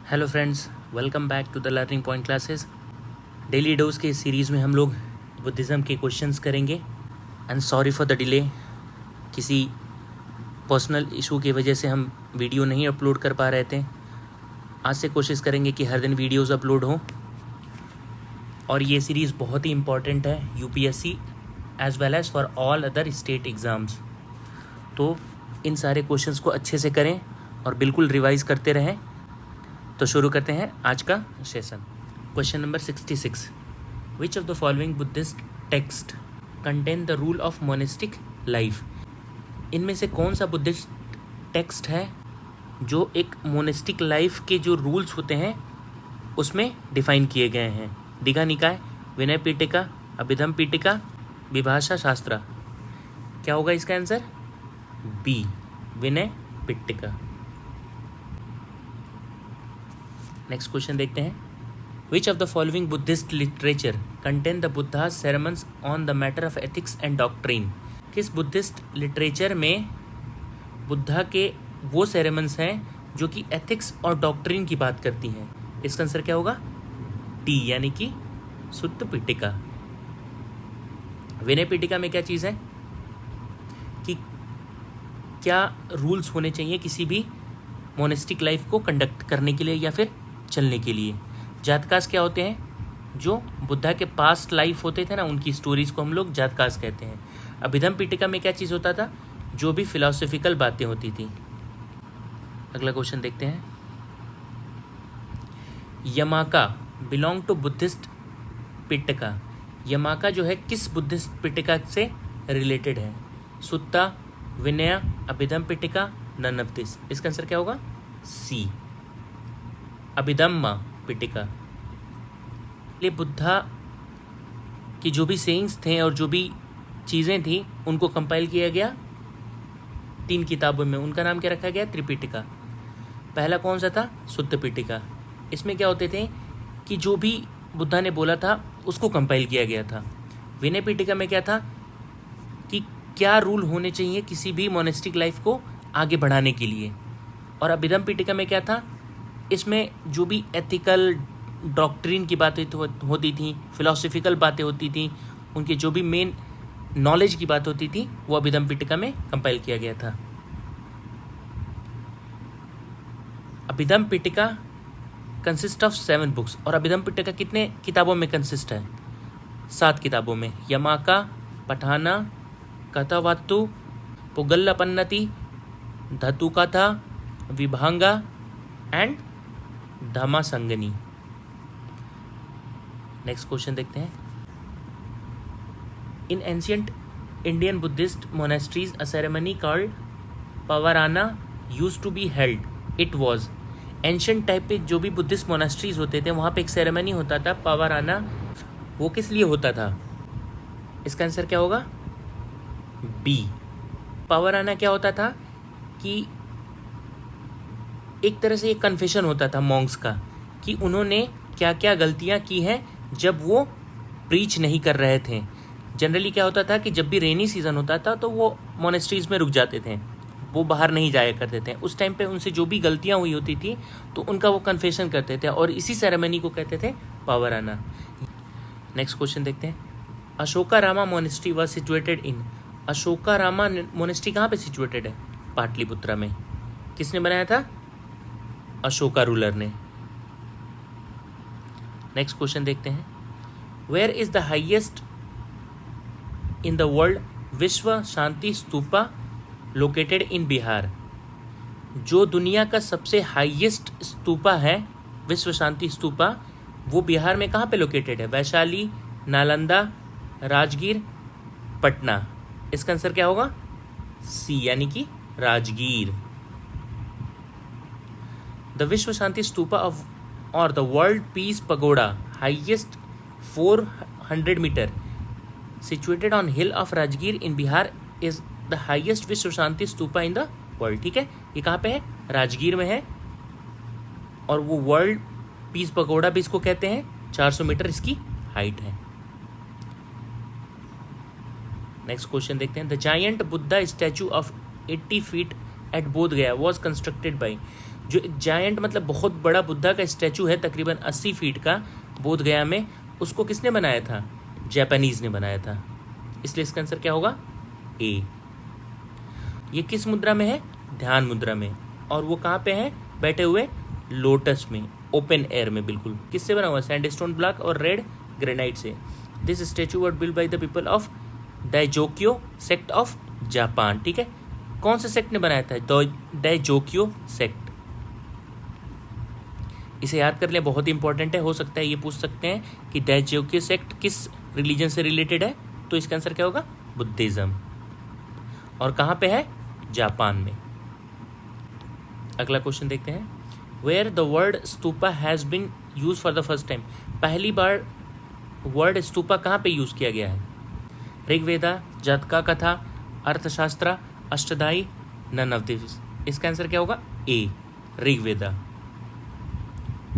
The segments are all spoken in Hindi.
Hello friends, welcome back to the learning point classes. Daily dose के इस सीरीज़ में हम लोग बुद्धिज़्म के क्वेश्चंस करेंगे। And sorry for the delay, किसी पर्सनल इशू की वजह से हम वीडियो नहीं अपलोड कर पा रहे थे। आज से कोशिश करेंगे कि हर दिन वीडियोस अपलोड हों। और ये सीरीज़ बहुत ही इम्पॉर्टेंट है UPSC as well as for all other state exams. तो इन सारे क्वेश्चंस को अच्छे से करें और बिल्कुल रिवाइज़ करते रहें। तो शुरू करते हैं आज का session. Question number 66, which of the following Buddhist text contain the rule of monastic life. इनमें से कौन सा बुद्धिस्ट टेक्स्ट है जो एक मोनेस्टिक लाइफ के जो रूल्स होते हैं उसमें डिफाइन किए गए हैं। दीघा निकाय, विनय पीटिका, अभिधम पीटिका, विभाषा शास्त्र। क्या होगा इसका answer? B, Vinaya Pitaka. Next question देखते हैं। Which of the following Buddhist literature contain the Buddha sermons on the matter of ethics and doctrine. किस बुद्धिस्ट लिटरेचर में बुद्धा के वो सेरेमन्स हैं जो कि एथिक्स और डॉक्ट्रिन की बात करती हैं? इसका आंसर क्या होगा? डी, यानी कि सुत्त पिटिका। विनय पिटिका में क्या चीज़ है कि क्या रूल्स होने चाहिए किसी भी मोनेस्टिक लाइफ को कंडक्ट करने के लिए या फिर चलने के लिए। जातकास क्या होते हैं? जो बुद्धा के पास्ट लाइफ होते थे ना, उनकी स्टोरीज को हम लोग जातकास कहते हैं। अभिधम पिटिका में क्या चीज़ होता था? जो भी फिलोसॉफिकल बातें होती थी। अगला क्वेश्चन देखते हैं। यमाका बिलोंग टू बुद्धिस्ट पिटका। यमाका जो है किस बुद्धिस्ट पिटिका से रिलेटेड है? सुत्ता, विनय, अभिधम पिटिका, नन ऑफ दिस। इसका आंसर क्या होगा? सी, अभिधम्मा पिटिका। ये बुद्धा की जो भी सेइंग्स थे और जो भी चीज़ें थी उनको कंपाइल किया गया 3 किताबों में। उनका नाम क्या रखा गया? त्रिपिटिका। पहला कौन सा था? सुत्त पिटिका। इसमें क्या होते थे कि जो भी बुद्धा ने बोला था उसको कंपाइल किया गया था। विनय पिटिका में क्या था कि क्या रूल होने चाहिए किसी भी मोनेस्टिक लाइफ को आगे बढ़ाने के लिए। और अभिधम पिटिका में क्या था? इसमें जो भी एथिकल डॉक्ट्रिन की बातें होती थी, फिलोसॉफिकल बातें होती थी, उनके जो भी मेन नॉलेज की बात होती थी वो अभिधम पिटिका में कंपाइल किया गया था। Abhidhamma Pitaka consist of 7 books. और अभिधम पिटिका कितने किताबों में कंसिस्ट है? 7 किताबों में। Yamaka, Patthana, Kathavatthu, Puggalapannatti, Dhatukatha, Vibhanga and Dhammasangani. Next question देखते हैं। In ancient Indian Buddhist monasteries a ceremony called Pavarana used to be held. It was. Ancient type पे जो भी बुद्धिस्ट मोनेस्ट्रीज होते थे वहाँ पे एक सेरेमनी होता था पवराना। वो किस लिए होता था? इसका आंसर क्या होगा? बी, पवराना क्या होता था कि एक तरह से एक कन्फेशन होता था मॉन्क्स का कि उन्होंने क्या क्या गलतियां की हैं जब वो प्रीच नहीं कर रहे थे। जनरली क्या होता था कि जब भी रेनी सीज़न होता था तो वो मोनेस्ट्रीज में रुक जाते थे, वो बाहर नहीं जाया करते थे। उस टाइम पे उनसे जो भी गलतियां हुई होती थी तो उनका वो कन्फेशन करते थे और इसी सेरेमनी को कहते थे पवराना। नेक्स्ट क्वेश्चन देखते हैं। Ashoka Rama monastery was situated in. Ashoka Rama monastery कहाँ पे सिचुएटेड है? पाटलिपुत्रा में। किसने बनाया था? अशोका रूलर ने। नेक्स्ट क्वेश्चन देखते हैं। Where is the highest in the world Vishwa Shanti stupa located in Bihar. जो दुनिया का सबसे हाईएस्ट स्तूपा है, विश्व शांति स्तूपा, वो बिहार में कहाँ पे लोकेटेड है? वैशाली, नालंदा, राजगीर, पटना। इसका आंसर क्या होगा? सी, यानी कि Rajgir. The Vishwa Shanti Stupa or the World Peace Pagoda, highest 400 meter, situated on hill of Rajgir in Bihar, is the highest Vishwa Shanti Stupa in the world. ठीक है, ये कहाँ पे है? राजगीर में है। और वो वर्ल्ड पीस पगोडा भी इसको कहते हैं। 400 मीटर इसकी हाइट है। नेक्स्ट क्वेश्चन देखते हैं। The giant Buddha statue of 80 feet at Bodh Gaya was constructed by. जो एक जायंट मतलब बहुत बड़ा बुद्धा का स्टैचू है तकरीबन 80 फीट का बोध गया में, उसको किसने बनाया था? जापानीज ने बनाया था। इसलिए इसका आंसर क्या होगा? ए। ये किस मुद्रा में है? ध्यान मुद्रा में। और वो कहाँ पे है बैठे हुए? लोटस में, ओपन एयर में बिल्कुल। किससे बना हुआ? सैंडस्टोन ब्लॉक और रेड ग्रेनाइट से। This statue was built by the people of Daijokyo sect of Japan. ठीक है, कौन से सेक्ट ने बनाया था? Daijokyo sect. इसे याद कर लें, बहुत ही इंपॉर्टेंट है। हो सकता है ये पूछ सकते हैं कि दाइजोक्यो सेक्ट किस रिलीजन से रिलेटेड है, तो इसका आंसर क्या होगा? बुद्धिज्म। और कहाँ पे है? जापान में। अगला क्वेश्चन देखते हैं। Where the word stupa has been use for the first time. पहली बार वर्ड स्तूपा कहाँ पे यूज किया गया है? ऋग्वेदा, जातका कथा, अर्थशास्त्र, अष्टधाई, नन ऑफ दिस। इसका आंसर क्या होगा? ए, Rigveda.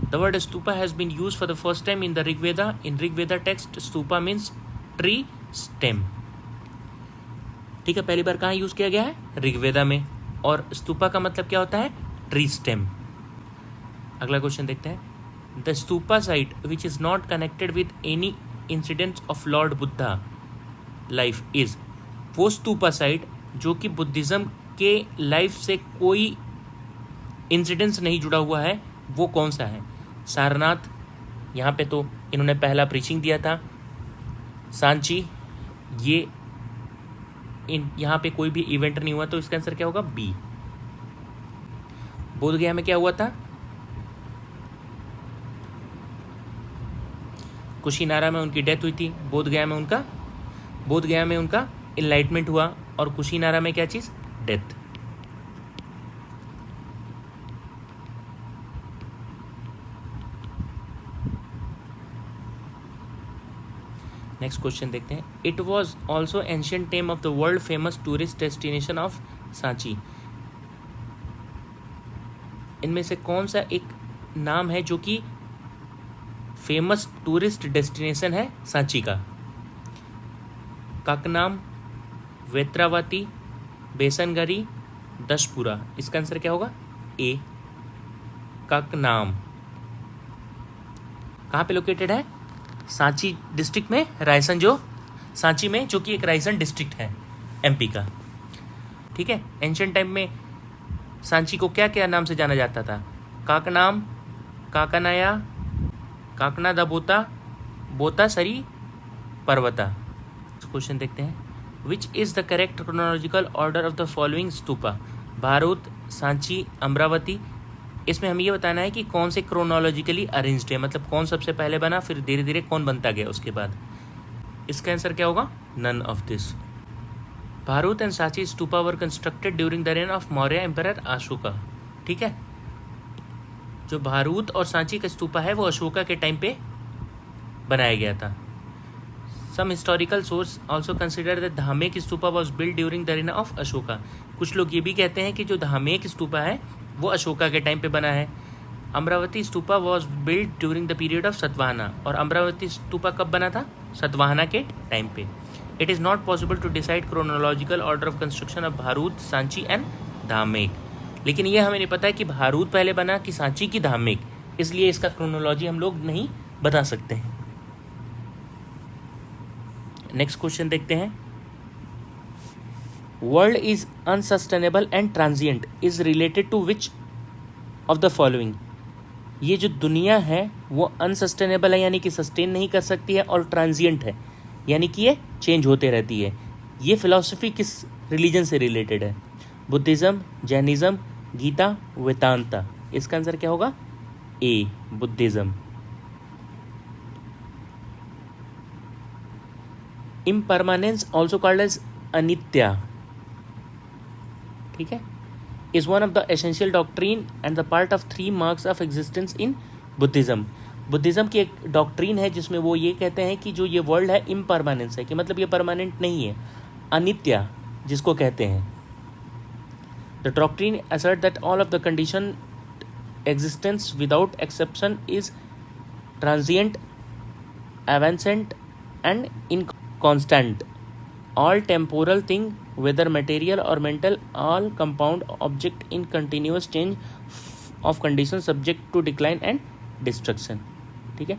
The word stupa has been used for the first time in the Rigveda. In Rigveda text, stupa means tree stem. ठीक है, पहली बार कहाँ यूज किया गया है? ऋग्वेदा में। और स्तूपा का मतलब क्या होता है? Tree stem. अगला क्वेश्चन देखते हैं। The stupa site which is not connected with any incidents of Lord Buddha life is. वो स्तूपा साइट जो कि बुद्धिज्म के लाइफ से कोई इंसिडेंट्स नहीं जुड़ा हुआ है, वो कौन सा है? सारनाथ, यहाँ पे तो इन्होंने पहला प्रीचिंग दिया था। सांची, ये यहाँ पे कोई भी इवेंट नहीं हुआ, तो इसका आंसर क्या होगा? बी। बोध गया में क्या हुआ था? कुशीनारा में उनकी डेथ हुई थी। बोध गया में उनका इनलाइटमेंट हुआ। और कुशीनारा में क्या चीज़? डेथ। नेक्स्ट क्वेश्चन देखते हैं। It was also ancient name of the world famous tourist destination of Sanchi. इनमें से कौन सा एक नाम है जो कि फेमस टूरिस्ट डेस्टिनेशन है सांची का? काकनाम, वेत्रावती, बेसनगरी, दशपुरा। इसका आंसर क्या होगा? ए, काकनाम। कहाँ पे लोकेटेड है? सांची डिस्ट्रिक्ट में, रायसन, जो सांची में, जो कि एक रायसन डिस्ट्रिक्ट है एमपी का। ठीक है, एंशियंट टाइम में सांची को क्या क्या नाम से जाना जाता था? काकनाम, काकनाया, काकना दबोता, बोता सरी, पर्वता। क्वेश्चन देखते हैं। Which is the correct chronological order of the following stupa? Bharhut, Sanchi, Amravati. इसमें हमें ये बताना है कि कौन से क्रोनोलॉजिकली अरेंज्ड है, मतलब कौन सबसे पहले बना, फिर धीरे धीरे कौन बनता गया उसके बाद। इसका आंसर क्या होगा? None of this. Bharhut and Sanchi stupa were constructed during the reign of Maurya emperor Ashoka. ठीक है, जो भारूत और सांची का स्तूपा है वो अशोका के टाइम पे बनाया गया था। Some historical source also consider that Dhamek stupa was build during the reign of Ashoka. कुछ लोग ये भी कहते हैं कि जो धामेक स्तूपा है वो अशोका के टाइम पे बना है। Amravati stupa was build during the period of Satavahana. और अमरावती स्तूपा कब बना था? सतवाहना के टाइम पे। It is not possible to decide chronological order of construction of Bharhut, Sanchi and Dhamek. लेकिन ये हमें नहीं पता है कि भारूत पहले बना कि सांची की धामेक, इसलिए इसका क्रोनोलॉजी हम लोग नहीं बता सकते हैं। नेक्स्ट क्वेश्चन देखते हैं। World is unsustainable and transient is related to which of the following. ये जो दुनिया है वो अनसस्टेनेबल है, यानी कि सस्टेन नहीं कर सकती है, और ट्रांजिएंट है, यानी कि ये चेंज होते रहती है। ये फिलॉसफी किस रिलीजन से रिलेटेड है? Buddhism, Jainism, Gita, Vedanta. इसका आंसर क्या होगा? A, Buddhism. Impermanence also called as Anitya, ठीक है, is one of the essential doctrine and the part of 3 marks of existence in Buddhism. Buddhism की एक डॉक्ट्रीन है जिसमें वो ये कहते हैं कि जो ये वर्ल्ड है इम्परमानेंस है, कि मतलब ये परमानेंट नहीं है, अनित्या जिसको कहते हैं। The doctrine assert that all of the condition existence without exception is transient, evanescent and inconstant. All temporal thing, whether material or mental, all compound object in continuous change of condition subject to decline and destruction. ठीक है,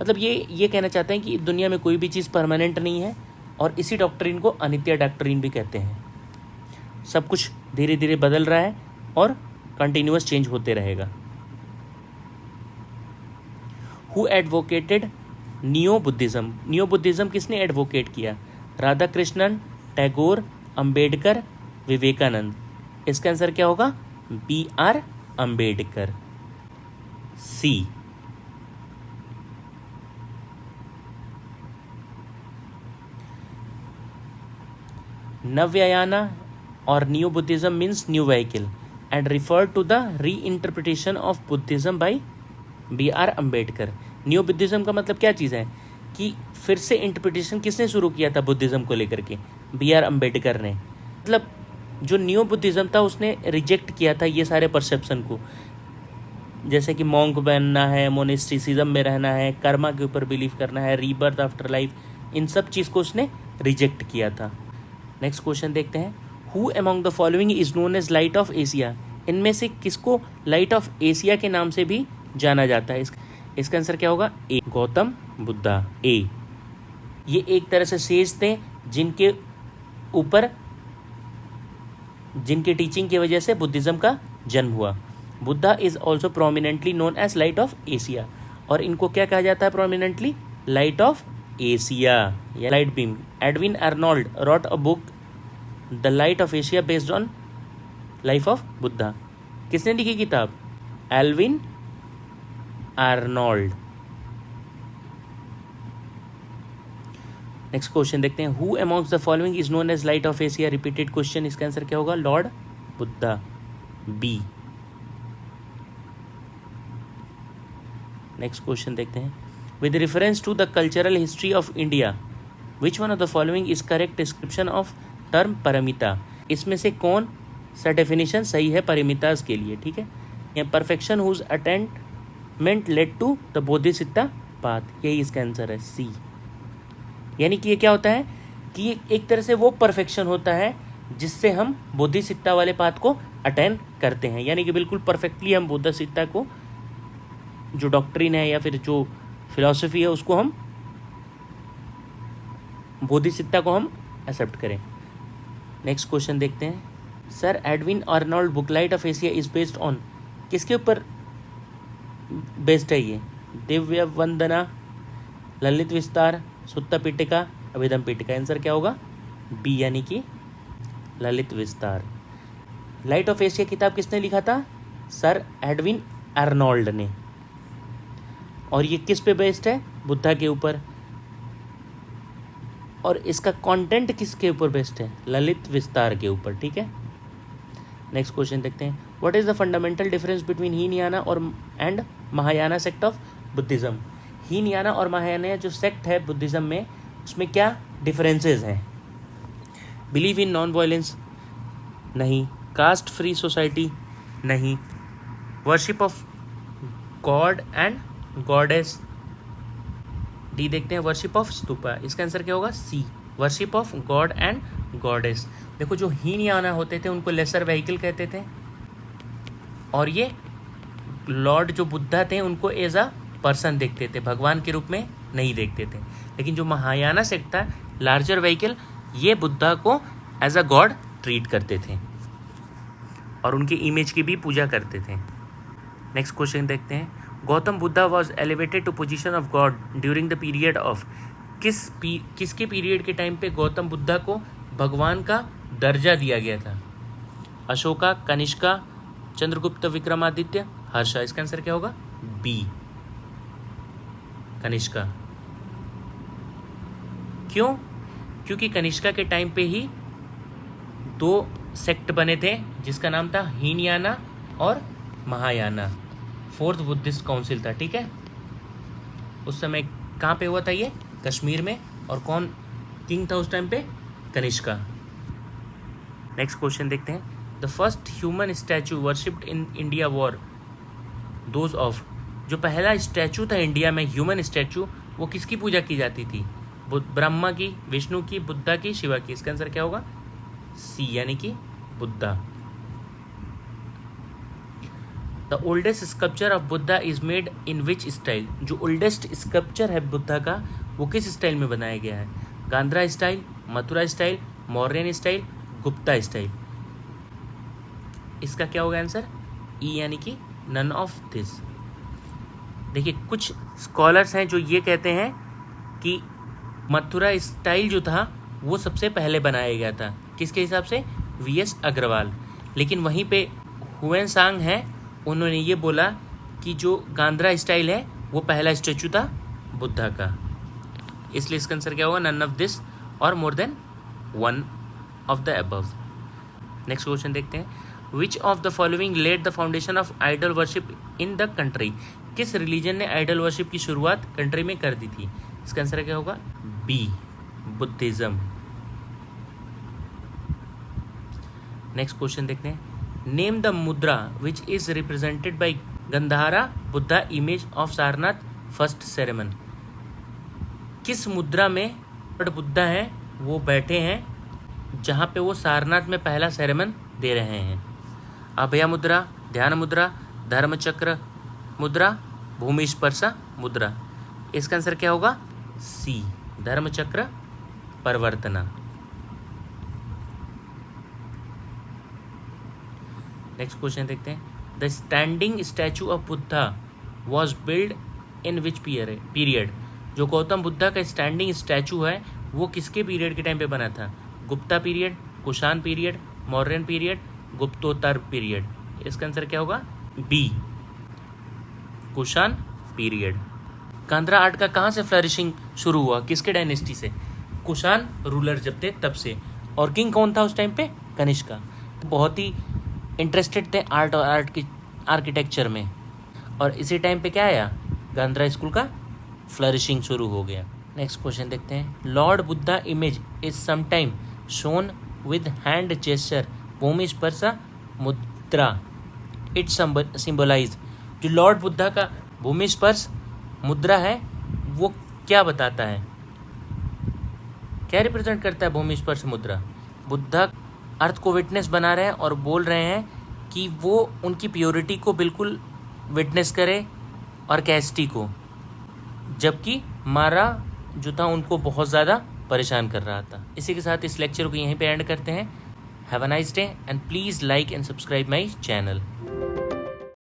मतलब ये कहना चाहते हैं कि दुनिया में कोई भी चीज़ परमानेंट नहीं है, और इसी डॉक्ट्रिन को अनित्य डॉक्ट्रिन भी कहते हैं। सब कुछ धीरे धीरे बदल रहा है और कंटिन्यूअस चेंज होते रहेगा। Who advocated neo Buddhism? Neo Buddhism किसने एडवोकेट किया? राधा कृष्णन, टैगोर, अंबेडकर, विवेकानंद। इसका आंसर क्या होगा? BR Ambedkar, C। नवयाना और new Buddhism means new vehicle and refer to the reinterpretation of Buddhism by BR Ambedkar. New Buddhism का मतलब क्या चीज़ है कि फिर से इंटरप्रिटेशन किसने शुरू किया था बुद्धिज्म को लेकर के? BR अंबेडकर ने। मतलब जो न्यू बुद्धिज्म था उसने रिजेक्ट किया था ये सारे परसेप्शन को, जैसे कि मॉन्क बनना है, मोनेस्टिसिज्म में रहना है, कर्मा के ऊपर बिलीव करना है, रीबर्थ आफ्टर लाइफ, इन सब चीज़ को उसने रिजेक्ट किया था। नेक्स्ट क्वेश्चन देखते हैं। Who among the following is known as light of Asia? इनमें से किसको लाइट ऑफ एशिया के नाम से भी जाना जाता है? इसका आंसर क्या होगा? ए, गौतम बुद्धा, ए। ये एक तरह से सेज थे जिनके ऊपर जिनके टीचिंग की वजह से बुद्धिज्म का जन्म हुआ। Buddha is also prominently known as light of Asia, और इनको क्या कहा जाता है प्रोमिनेंटली? लाइट ऑफ एशिया या light beam. Edwin Arnold wrote a book the light of Asia based on life of Buddha. किसने लिखी किताब? Elvin Arnold. नेक्स्ट क्वेश्चन देखते हैं। Who amongst the following is known as light of Asia? Repeated question, इसका आंसर क्या होगा? Lord Buddha, B. Next question देखते हैं। With reference to the cultural history of India which one of the following is correct description of term paramita? इसमें से कौन सा डेफिनेशन सही है परिमितास के लिए? ठीक है, perfection whose attainment led to the Bodhicitta path, यही इसका आंसर है, सी। यानी कि ये क्या होता है कि ये एक तरह से वो परफेक्शन होता है जिससे हम बोधिसित्ता वाले पाथ को अटेन करते हैं। यानी कि बिल्कुल परफेक्टली हम बोधिसित्ता को, जो डॉक्ट्रिन है या फिर जो फिलॉसफी है, उसको हम बोधिसित्ता को हम एक्सेप्ट करें। नेक्स्ट क्वेश्चन देखते हैं। Sir Edwin Arnold book light of Asia is based on, किसके ऊपर बेस्ड है ये? दिव्य वंदना, ललित विस्तार, सुत्ता पिटिका, अभिधम पिटिका। आंसर क्या होगा? बी, यानी कि ललित विस्तार। लाइट ऑफ एशिया किताब किसने लिखा था? सर एडविन आर्नोल्ड ने। और ये किस पे बेस्ड है? बुद्धा के ऊपर। और इसका कंटेंट किसके ऊपर बेस्ड है? ललित विस्तार के ऊपर। ठीक है, नेक्स्ट क्वेश्चन देखते हैं। What is the fundamental difference between Hinayana और and Mahayana sect of Buddhism? Hinayana और महायाना जो सेक्ट है बुद्धिज्म में, उसमें क्या डिफरेंसेस हैं? बिलीव इन नॉन वायलेंस, नहीं। कास्ट फ्री सोसाइटी, नहीं। Worship of god and goddess, D देखते हैं। वर्शिप ऑफ स्तूपा, इसका आंसर क्या होगा? C, worship of god and goddess. देखो, जो हीनयाना होते थे उनको लेसर व्हीकल कहते थे, और ये लॉर्ड जो बुद्धा थे उनको एज अ पर्सन देखते थे, भगवान के रूप में नहीं देखते थे। लेकिन जो महायाना सेक्ट था, लार्जर व्हीकल, ये बुद्धा को एज अ गॉड ट्रीट करते थे और उनकी इमेज की भी पूजा करते थे। नेक्स्ट क्वेश्चन देखते हैं। Gautam Buddha was elevated to position of god during the period of, किसके पीरियड के टाइम पे गौतम बुद्धा को भगवान का दर्जा दिया गया था? अशोका, कनिष्का, चंद्रगुप्त विक्रमादित्य, हर्षा। इसका आंसर क्या होगा? बी, कनिष्का। क्यों? क्योंकि कनिष्का के टाइम पे ही दो सेक्ट बने थे जिसका नाम था हीनयाना और महायाना। फोर्थ बुद्धिस्ट काउंसिल था। ठीक है, उस समय कहाँ पे हुआ था ये? कश्मीर में। और कौन किंग था उस टाइम पे? कनिष्का। नेक्स्ट क्वेश्चन देखते हैं। The first human statue worshipped in India war those of, जो पहला स्टैचू था इंडिया में ह्यूमन स्टैचू, वो किसकी पूजा की जाती थी? ब्रह्मा की, विष्णु की, बुद्धा की, शिवा की। इसका आंसर क्या होगा? सी, यानी कि Buddha. The oldest sculpture of Buddha is made in which style? जो ओल्डेस्ट स्कल्पचर है बुद्धा का वो किस स्टाइल में बनाया गया है? Gandhara style, Mathura style, Mauryan style, Gupta style. इसका क्या होगा आंसर? ई यानी कि नन ऑफ दिस। देखिए कुछ स्कॉलर्स हैं जो ये कहते हैं कि मथुरा स्टाइल जो था वो सबसे पहले बनाया गया था। किसके हिसाब से? वीएस अग्रवाल। लेकिन वहीं पे हुएन है, उन्होंने ये बोला कि जो गांधारा स्टाइल है वो पहला स्टैचू था बुद्धा का। इसलिए इसका आंसर क्या होगा? नन ऑफ दिस और more than one of the above. Next question देखते हैं। Which of the following led the foundation of idol worship in the country? किस रिलीजन ने आइडल वर्शिप की शुरुआत कंट्री में कर दी थी? इसका आंसर क्या होगा? B, Buddhism. नेक्स्ट क्वेश्चन देखते हैं। Name the mudra which is represented by Gandhara Buddha image of Sarnath first sermon? किस मुद्रा में बुद्धा हैं वो बैठे हैं जहाँ पे वो सारनाथ में पहला सेरेमन दे रहे हैं? अभया मुद्रा, ध्यान मुद्रा, धर्मचक्र मुद्रा, भूमि स्पर्शा मुद्रा। इसका आंसर क्या होगा? सी, धर्मचक्र परिवर्तना। नेक्स्ट क्वेश्चन देखते हैं। The standing statue of Buddha was build in which period? जो गौतम बुद्धा का स्टैंडिंग स्टैचू है वो किसके पीरियड के टाइम पे बना था? Gupta period, Kushan period, Mauryan period, गुप्तोत्तर पीरियड। इसका आंसर क्या होगा? B, Kushan period. Gandhara art का कहाँ से फ्लरिशिंग शुरू हुआ? किसके डायनेस्टी से? कुषाण रूलर जब थे तब से। और किंग कौन था उस टाइम पे? कनिष्का। बहुत ही इंटरेस्टेड थे आर्ट और आर्ट की आर्किटेक्चर में, और इसी टाइम पे क्या आया? गांधारा स्कूल का फ्लरिशिंग शुरू हो गया। नेक्स्ट क्वेश्चन देखते हैं। Lord Buddha image is sometime shown with hand gesture, Bhumi Sparsha mudra. It symbolise. जो लॉर्ड बुद्धा का भूमि स्पर्श मुद्रा है वो क्या बताता है? क्या रिप्रेजेंट करता है भूमि स्पर्श मुद्रा? बुद्धा अर्थ को विटनेस बना रहे हैं और बोल रहे हैं कि वो उनकी प्योरिटी को बिल्कुल विटनेस करे और कैस्टी को, जबकि मारा जो था उनको बहुत ज़्यादा परेशान कर रहा था। इसी के साथ इस लेक्चर को यहीं पे एंड करते हैं। Have a nice day and please like and subscribe my channel.